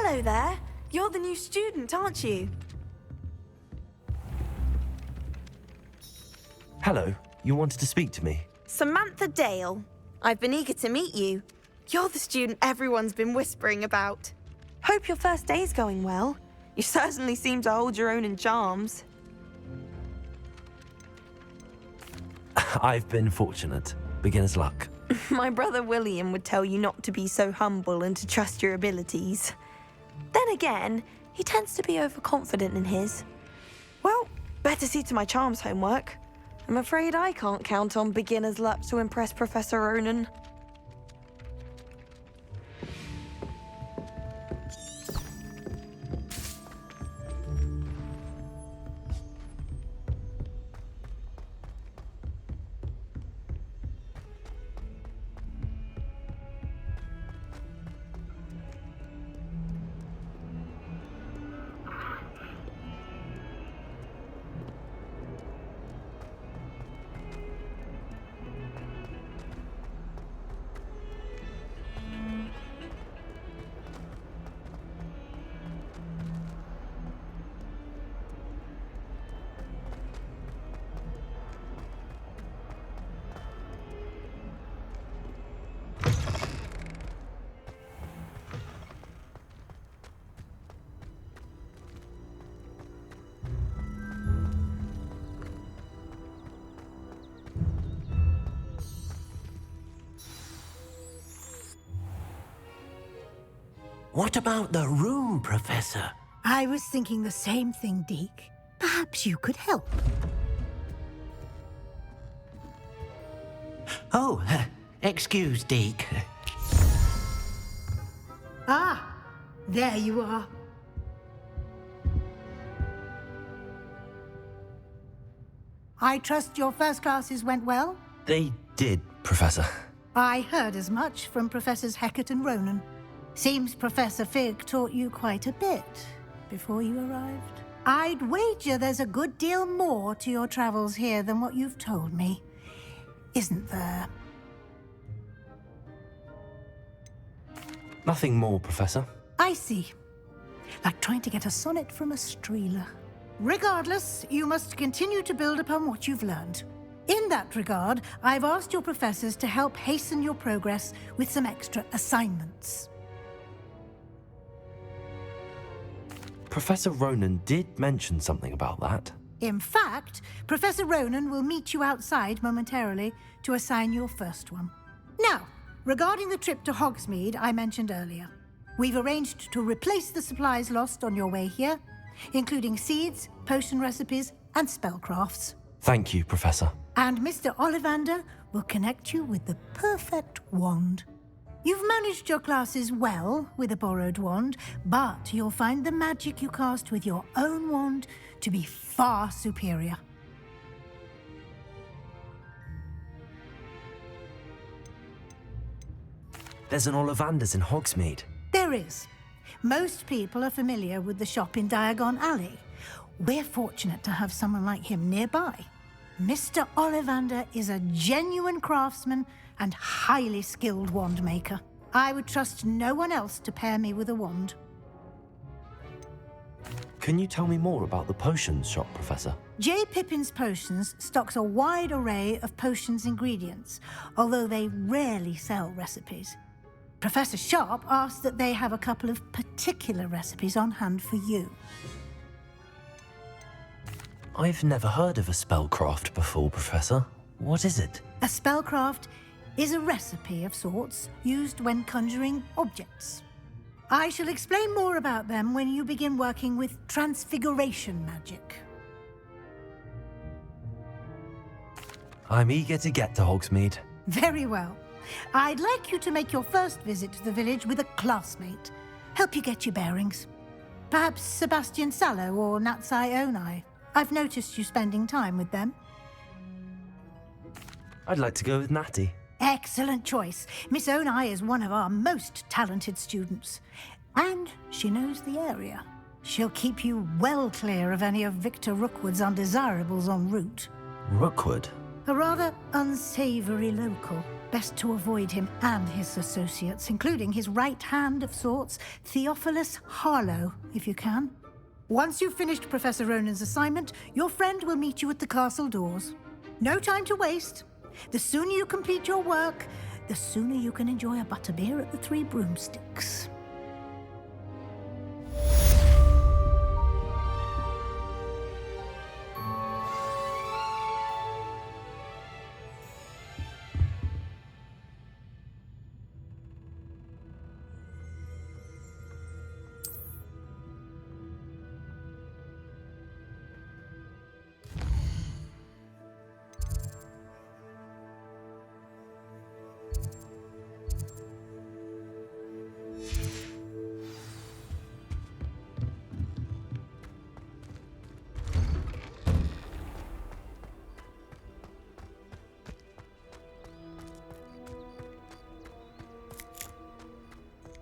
Hello there. You're the new student, aren't you? Hello, you wanted to speak to me? Samantha Dale. I've been eager to meet you. You're the student everyone's been whispering about. Hope your first day's going well. You certainly seem to hold your own in charms. I've been fortunate. Beginner's luck. My brother William would tell you not to be so humble and to trust your abilities. Then again, he tends to be overconfident in his. Well, better see to my charms homework. I'm afraid I can't count on beginner's luck to impress Professor Ronan. What about the room, Professor? I was thinking the same thing, Deke. Perhaps you could help. Oh, excuse, Deke. Ah, there you are. I trust your first classes went well? They did, Professor. I heard as much from Professors Hecat and Ronan. Seems Professor Fig taught you quite a bit before you arrived. I'd wager there's a good deal more to your travels here than what you've told me, isn't there? Nothing more, Professor. I see. Like trying to get a sonnet from a streeler. Regardless, you must continue to build upon what you've learned. In that regard, I've asked your professors to help hasten your progress with some extra assignments. Professor Ronan did mention something about that. In fact, Professor Ronan will meet you outside momentarily to assign your first one. Now, regarding the trip to Hogsmeade I mentioned earlier, we've arranged to replace the supplies lost on your way here, including seeds, potion recipes, and spellcrafts. Thank you, Professor. And Mr. Ollivander will connect you with the perfect wand. You've managed your classes well with a borrowed wand, but you'll find the magic you cast with your own wand to be far superior. There's an Ollivander's in Hogsmeade. There is. Most people are familiar with the shop in Diagon Alley. We're fortunate to have someone like him nearby. Mr. Ollivander is a genuine craftsman and highly skilled wand maker. I would trust no one else to pair me with a wand. Can you tell me more about the potions shop, Professor? J. Pippin's Potions stocks a wide array of potions ingredients, although they rarely sell recipes. Professor Sharp asked that they have a couple of particular recipes on hand for you. I've never heard of a spellcraft before, Professor. What is it? A spellcraft is a recipe of sorts used when conjuring objects. I shall explain more about them when you begin working with transfiguration magic. I'm eager to get to Hogsmeade. Very well. I'd like you to make your first visit to the village with a classmate. Help you get your bearings. Perhaps Sebastian Sallow or Natsai Onai. I've noticed you spending time with them. I'd like to go with Natty. Excellent choice. Miss Onai is one of our most talented students. And she knows the area. She'll keep you well clear of any of Victor Rookwood's undesirables en route. Rookwood? A rather unsavory local, best to avoid him and his associates, including his right hand of sorts, Theophilus Harlow, if you can. Once you've finished Professor Ronan's assignment, your friend will meet you at the castle doors. No time to waste. The sooner you complete your work, the sooner you can enjoy a butterbeer at the Three Broomsticks.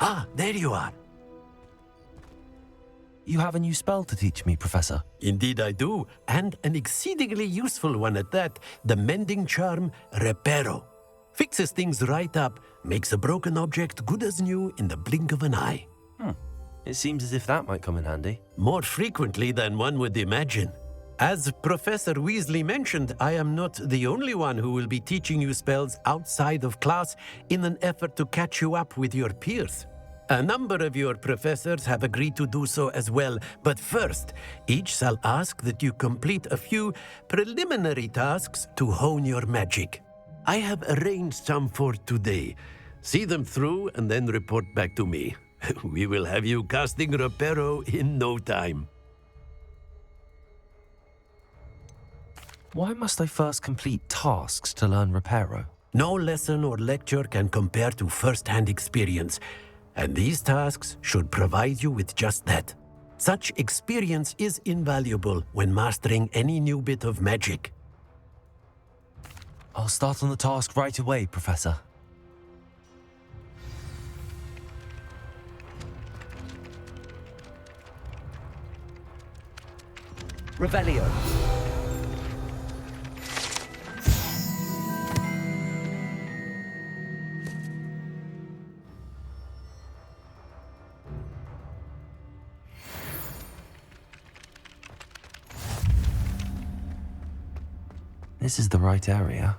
Ah, there you are. You have a new spell to teach me, Professor. Indeed I do, and an exceedingly useful one at that, the mending charm Reparo. Fixes things right up, makes a broken object good as new in the blink of an eye. It seems as if that might come in handy. More frequently than one would imagine. As Professor Weasley mentioned, I am not the only one who will be teaching you spells outside of class in an effort to catch you up with your peers. A number of your professors have agreed to do so as well, but first, each shall ask that you complete a few preliminary tasks to hone your magic. I have arranged some for today. See them through and then report back to me. We will have you casting Reparo in no time. Why must I first complete tasks to learn Reparo? No lesson or lecture can compare to first-hand experience, and these tasks should provide you with just that. Such experience is invaluable when mastering any new bit of magic. I'll start on the task right away, Professor. Revelio. This is the right area.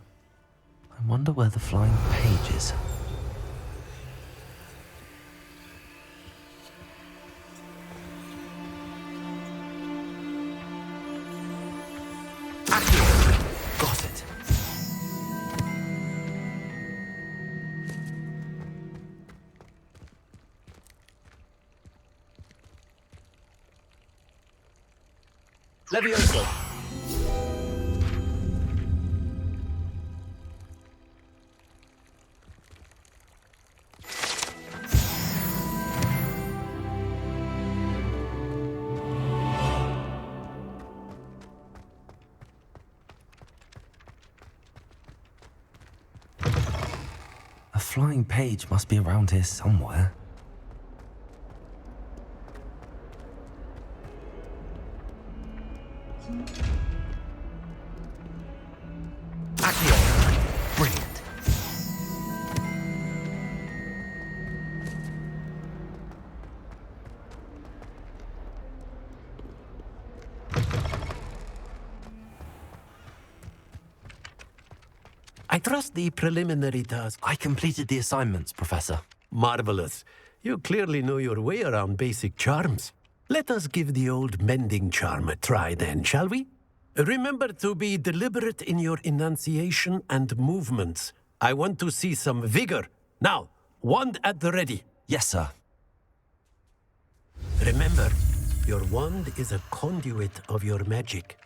I wonder where the flying page is. Got it. Levioso. A flying page must be around here somewhere. Accio. Brilliant. I trust the preliminary task. I completed the assignments, Professor. Marvelous. You clearly know your way around basic charms. Let us give the old mending charm a try then, shall we? Remember to be deliberate in your enunciation and movements. I want to see some vigor. Now, wand at the ready. Yes, sir. Remember, your wand is a conduit of your magic.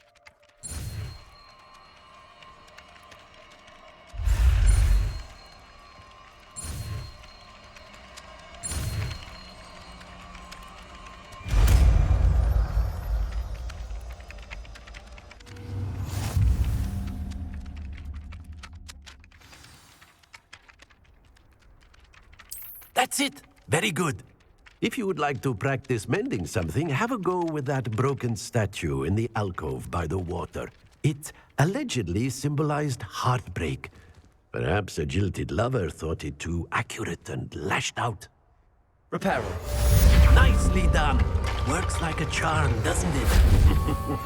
That's it. Very good. If you would like to practice mending something, have a go with that broken statue in the alcove by the water. It allegedly symbolized heartbreak. Perhaps a jilted lover thought it too accurate and lashed out. Repair it. Nicely done. Works like a charm, doesn't it?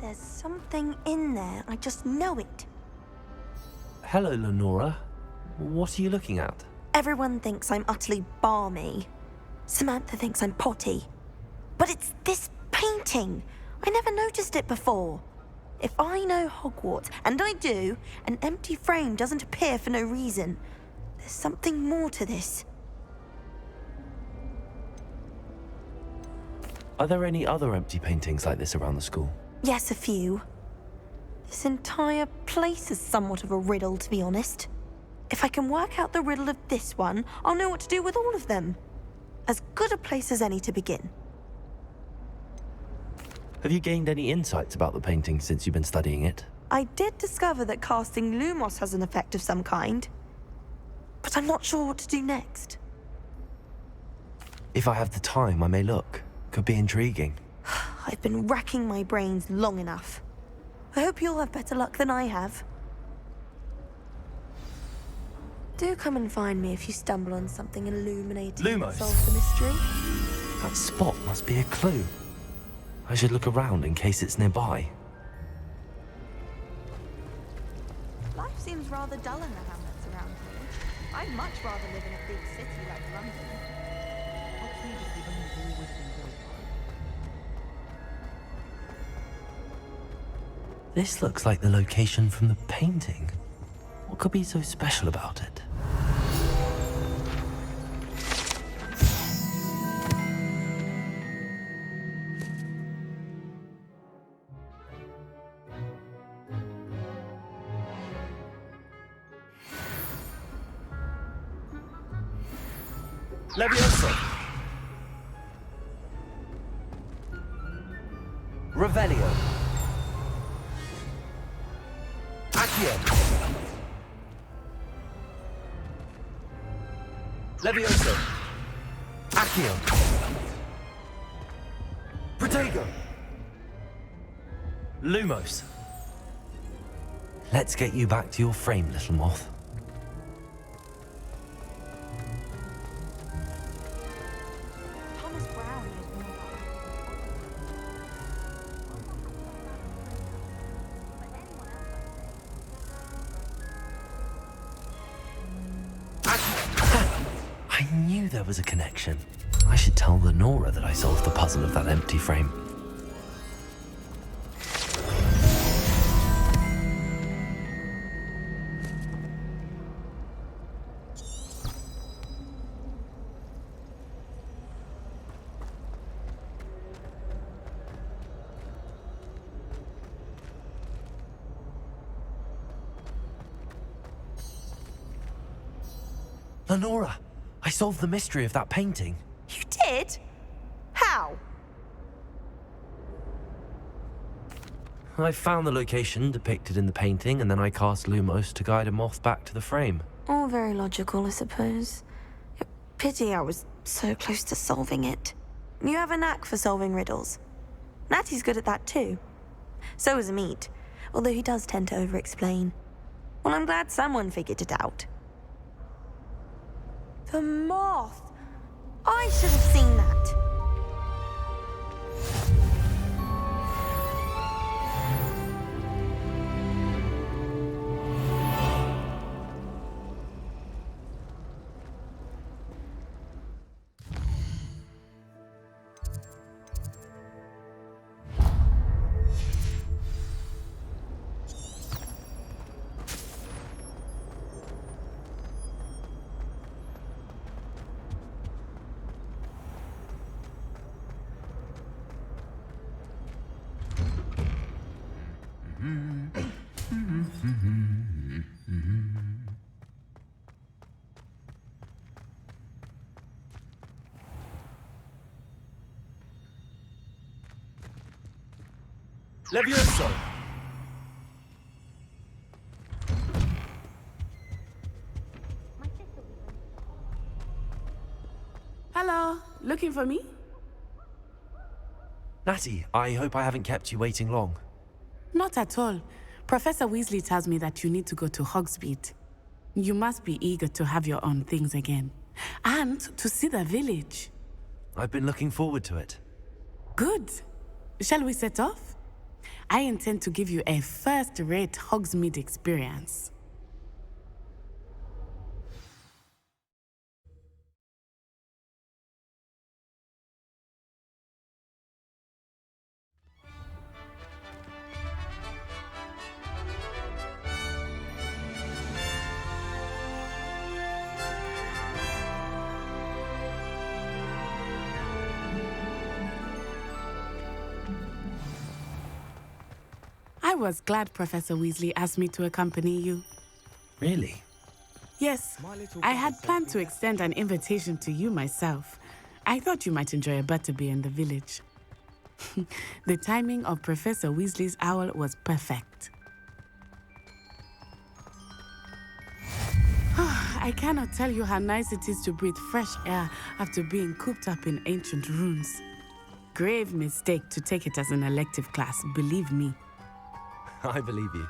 There's something in there. I just know it. Hello, Lenora. What are you looking at? Everyone thinks I'm utterly balmy. Samantha thinks I'm potty. But it's this painting. I never noticed it before. If I know Hogwarts, and I do, an empty frame doesn't appear for no reason. There's something more to this. Are there any other empty paintings like this around the school? Yes, a few. This entire place is somewhat of a riddle, to be honest. If I can work out the riddle of this one, I'll know what to do with all of them. As good a place as any to begin. Have you gained any insights about the painting since you've been studying it? I did discover that casting Lumos has an effect of some kind. But I'm not sure what to do next. If I have the time, I may look. Could be intriguing. I've been racking my brains long enough. I hope you'll have better luck than I have. Do come and find me if you stumble on something illuminating that Lumos. solves the mystery. That spot must be a clue. I should look around in case it's nearby. Life seems rather dull in the hamlets around here. I'd much rather live in a big city like London. This looks like the location from the painting. What could be so special about it? Leviosa! Revelio! Accio! Leviosa! Accio! Protego! Lumos! Let's get you back to your frame, little moth. Thomas Brown knows more I knew there was a connection. I should tell Lenora that I solved the puzzle of that empty frame. Lenora, I solved the mystery of that painting. You did? How? I found the location depicted in the painting, and then I cast Lumos to guide a moth back to the frame. All very logical, I suppose. Pity I was so close to solving it. You have a knack for solving riddles. Natty's good at that too. So is Amit, although he does tend to over-explain. Well, I'm glad someone figured it out. The moth! I should have seen that. Levioso! Hello, looking for me? Natty, I hope I haven't kept you waiting long. Not at all. Professor Weasley tells me that you need to go to Hogsmeade. You must be eager to have your own things again. And to see the village. I've been looking forward to it. Good. Shall we set off? I intend to give you a first-rate Hogsmeade experience. I was glad Professor Weasley asked me to accompany you. Really? Yes, I had planned to extend an invitation to you myself. I thought you might enjoy a butterbeer in the village. The timing of Professor Weasley's owl was perfect. I cannot tell you how nice it is to breathe fresh air after being cooped up in ancient ruins. Grave mistake to take it as an elective class, believe me. I believe you.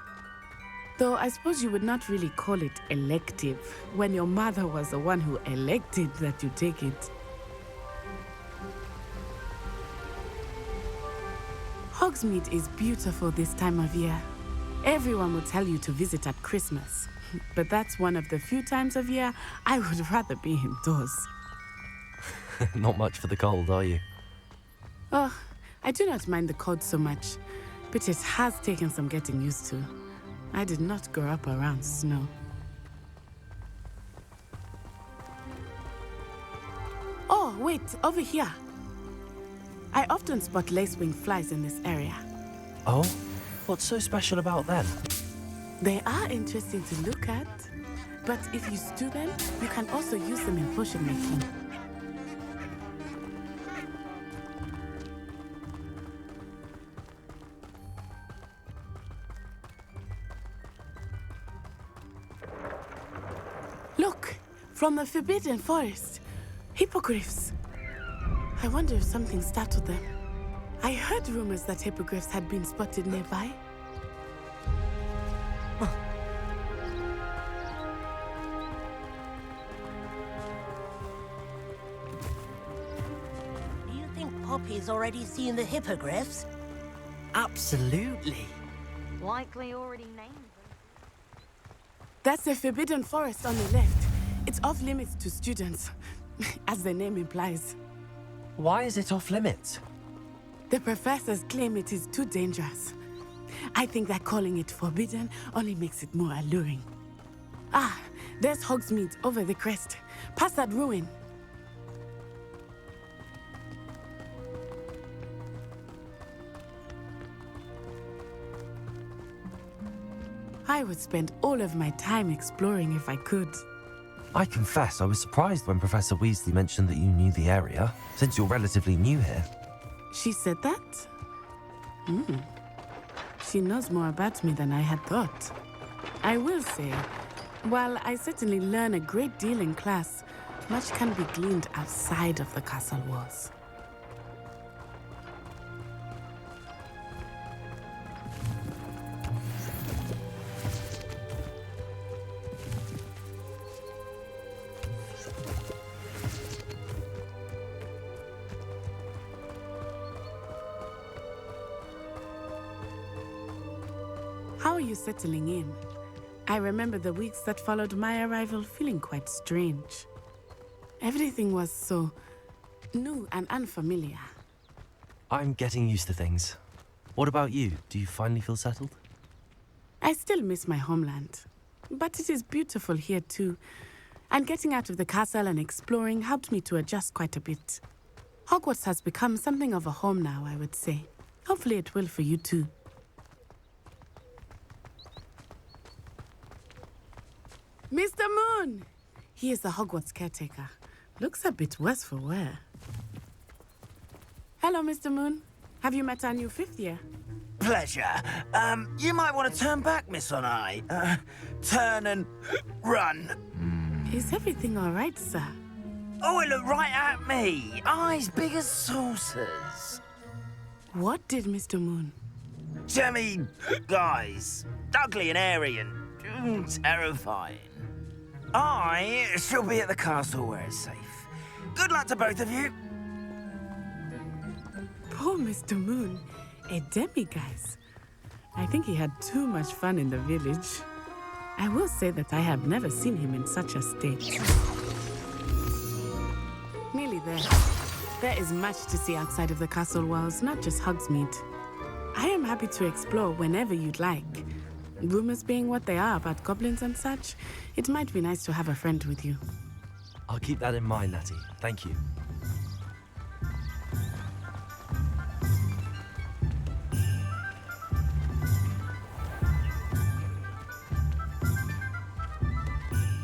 Though I suppose you would not really call it elective when your mother was the one who elected that you take it. Hogsmeade is beautiful this time of year. Everyone will tell you to visit at Christmas, but that's one of the few times of year I would rather be indoors. Not much for the cold, are you? Oh, I do not mind the cold so much, but it has taken some getting used to. I did not grow up around snow. Oh, wait, over here. I often spot lacewing flies in this area. Oh? What's so special about them? They are interesting to look at, but if you stew them, you can also use them in potion making. Look, from the Forbidden Forest, hippogriffs. I wonder if something startled them. I heard rumors that hippogriffs had been spotted nearby. Do you think Poppy's already seen the hippogriffs? Absolutely. Likely already named them. That's the Forbidden Forest on the left. It's off limits to students, as the name implies. Why is it off limits? The professors claim it is too dangerous. I think that calling it forbidden only makes it more alluring. Ah, there's Hogsmeade over the crest, past that ruin. I would spend all of my time exploring if I could. I confess I was surprised when Professor Weasley mentioned that you knew the area, since you're relatively new here. She said that? She knows more about me than I had thought. I will say, while I certainly learn a great deal in class, much can be gleaned outside of the castle walls. How are you settling in? I remember the weeks that followed my arrival feeling quite strange. Everything was so new and unfamiliar. I'm getting used to things. What about you? Do you finally feel settled? I still miss my homeland, but it is beautiful here too. And getting out of the castle and exploring helped me to adjust quite a bit. Hogwarts has become something of a home now, I would say. Hopefully it will for you too. Mr. Moon! He is the Hogwarts caretaker. Looks a bit worse for wear. Hello, Mr. Moon. Have you met our new fifth year? Pleasure. You might want to turn back, Miss Onai. Turn and run. Is everything all right, sir? Oh, it looked right at me. Eyes big as saucers. What did Mr. Moon? Jemmy guys. Ugly and airy and terrifying. I shall be at the castle where it's safe. Good luck to both of you. Poor Mr. Moon. A demiguise. I think he had too much fun in the village. I will say that I have never seen him in such a state. Nearly there. There is much to see outside of the castle walls, not just Hogsmeade. I am happy to explore whenever you'd like. Rumors being what they are about goblins and such, it might be nice to have a friend with you. I'll keep that in mind, Natty. Thank you.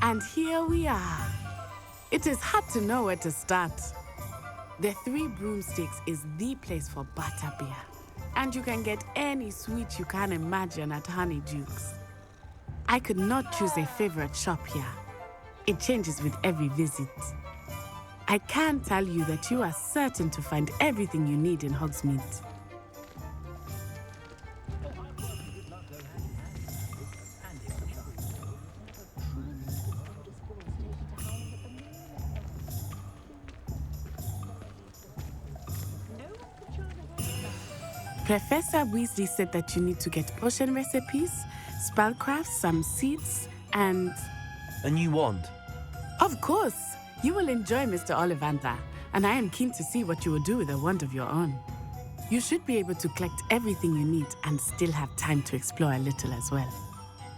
And here we are. It is hard to know where to start. The Three Broomsticks is the place for butterbeer. And you can get any sweet you can imagine at Honeydukes. I could not choose a favorite shop here. It changes with every visit. I can tell you that you are certain to find everything you need in Hogsmeade. Professor Weasley said that you need to get potion recipes, spellcrafts, some seeds, and... A new wand. Of course! You will enjoy Mr. Ollivander, and I am keen to see what you will do with a wand of your own. You should be able to collect everything you need and still have time to explore a little as well.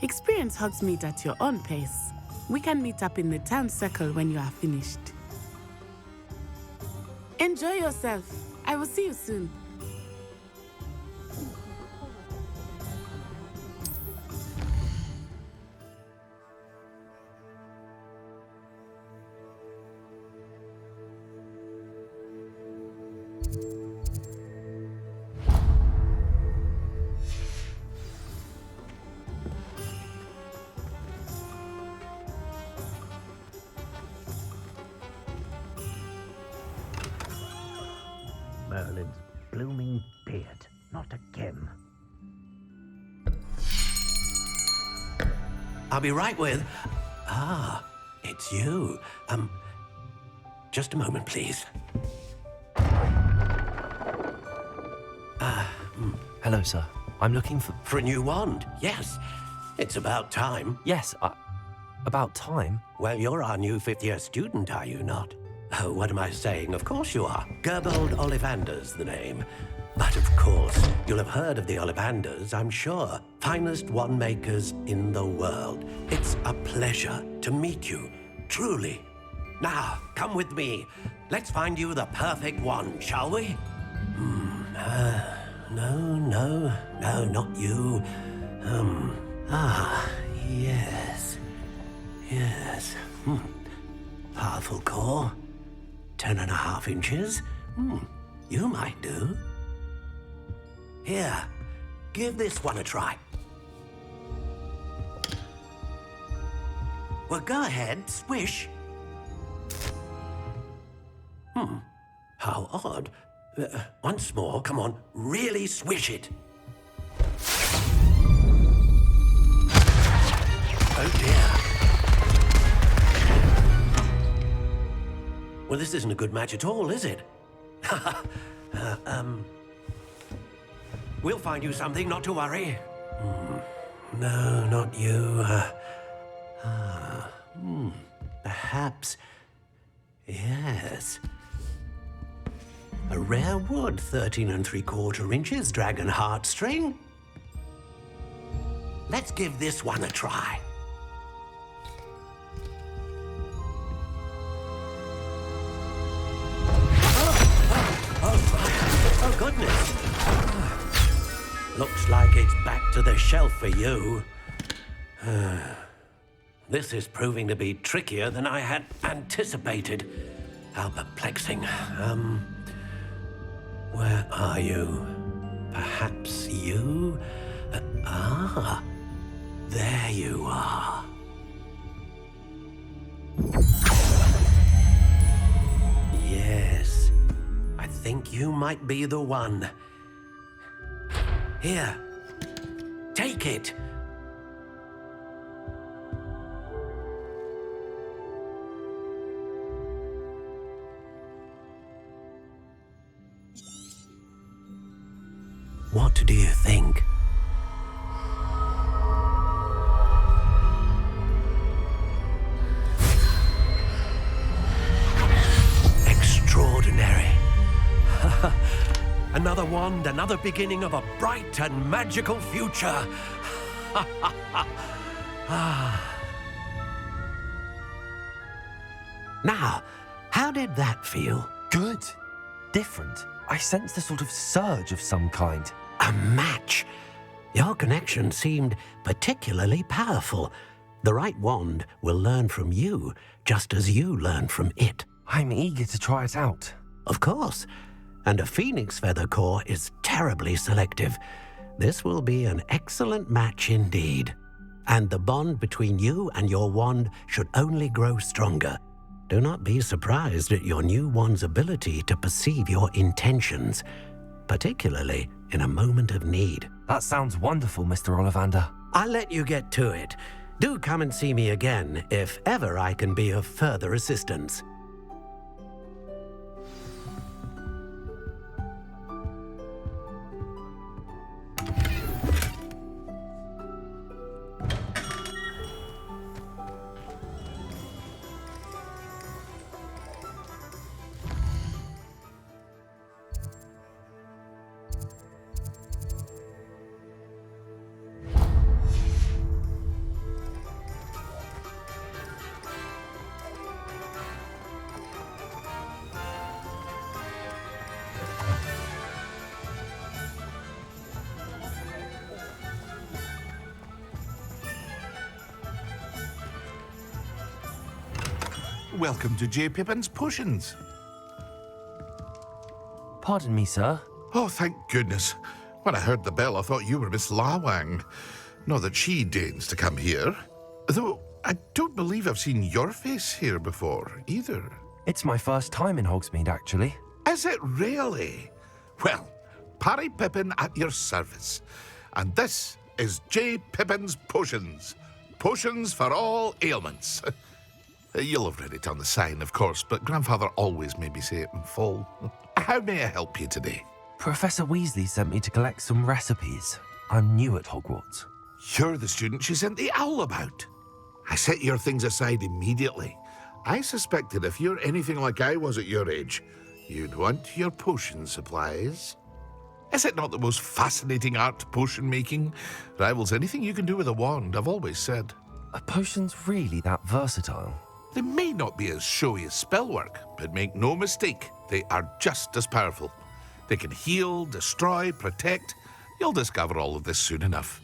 Experience Hogsmeade at your own pace. We can meet up in the town circle when you are finished. Enjoy yourself. I will see you soon. Merlin's blooming beard. Not again. I'll be right with... Ah, it's you. Just a moment, please. Hello, sir. I'm looking for... For a new wand, yes. It's about time. Yes, about time? Well, you're our new fifth-year student, are you not? Oh, what am I saying? Of course you are. Gerbold Ollivander's the name. But of course, you'll have heard of the Ollivanders, I'm sure. Finest wand makers in the world. It's a pleasure to meet you, truly. Now, come with me. Let's find you the perfect wand, shall we? No, not you. Yes. Powerful core. 10.5 inches. You might do. Here, give this one a try. Well, go ahead, swish. How odd. Once more, come on, really swish it. Oh dear. Well, this isn't a good match at all, is it? We'll find you something, not to worry. No, not you. Perhaps. Yes. A rare wood, 13 3/4 inches, dragon heartstring. Let's give this one a try. Oh, goodness. Looks like it's back to the shelf for you. This is proving to be trickier than I had anticipated. How perplexing. Where are you? Perhaps you? There you are. Yes, I think you might be the one. Here, take it. What do you think? Extraordinary. Another wand, another beginning of a bright and magical future. Now, how did that feel? Good. Different. I sensed a sort of surge of some kind. A match. Your connection seemed particularly powerful. The right wand will learn from you, just as you learn from it. I'm eager to try it out. Of course. And a phoenix feather core is terribly selective. This will be an excellent match indeed. And the bond between you and your wand should only grow stronger. Do not be surprised at your new wand's ability to perceive your intentions, particularly in a moment of need. That sounds wonderful, Mr. Ollivander. I'll let you get to it. Do come and see me again if ever I can be of further assistance. Welcome to J. Pippin's Potions. Pardon me, sir. Oh, thank goodness. When I heard the bell, I thought you were Miss Lawang. Not that she deigns to come here. Though, I don't believe I've seen your face here before, either. It's my first time in Hogsmeade, actually. Is it really? Well, Parry Pippin at your service. And this is J. Pippin's Potions. Potions for all ailments. You'll have read it on the sign, of course, but Grandfather always made me say it in full. How may I help you today? Professor Weasley sent me to collect some recipes. I'm new at Hogwarts. You're the student she sent the owl about. I set your things aside immediately. I suspected if you're anything like I was at your age, you'd want your potion supplies. Is it not the most fascinating art, potion making? Rivals anything you can do with a wand, I've always said. Are potions really that versatile? They may not be as showy as spellwork, but make no mistake, they are just as powerful. They can heal, destroy, protect. You'll discover all of this soon enough.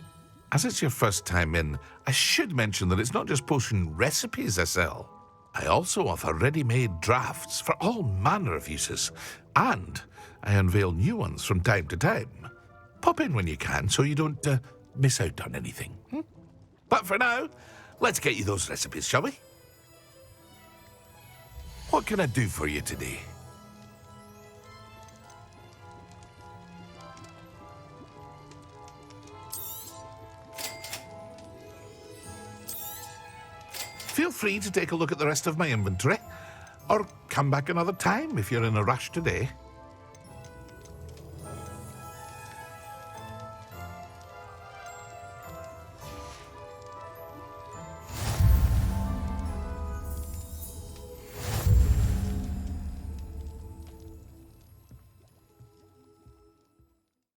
As it's your first time in, I should mention that it's not just potion recipes I sell. I also offer ready-made drafts for all manner of uses, and I unveil new ones from time to time. Pop in when you can so you don't miss out on anything. But for now, let's get you those recipes, shall we? What can I do for you today? Feel free to take a look at the rest of my inventory, or come back another time if you're in a rush today.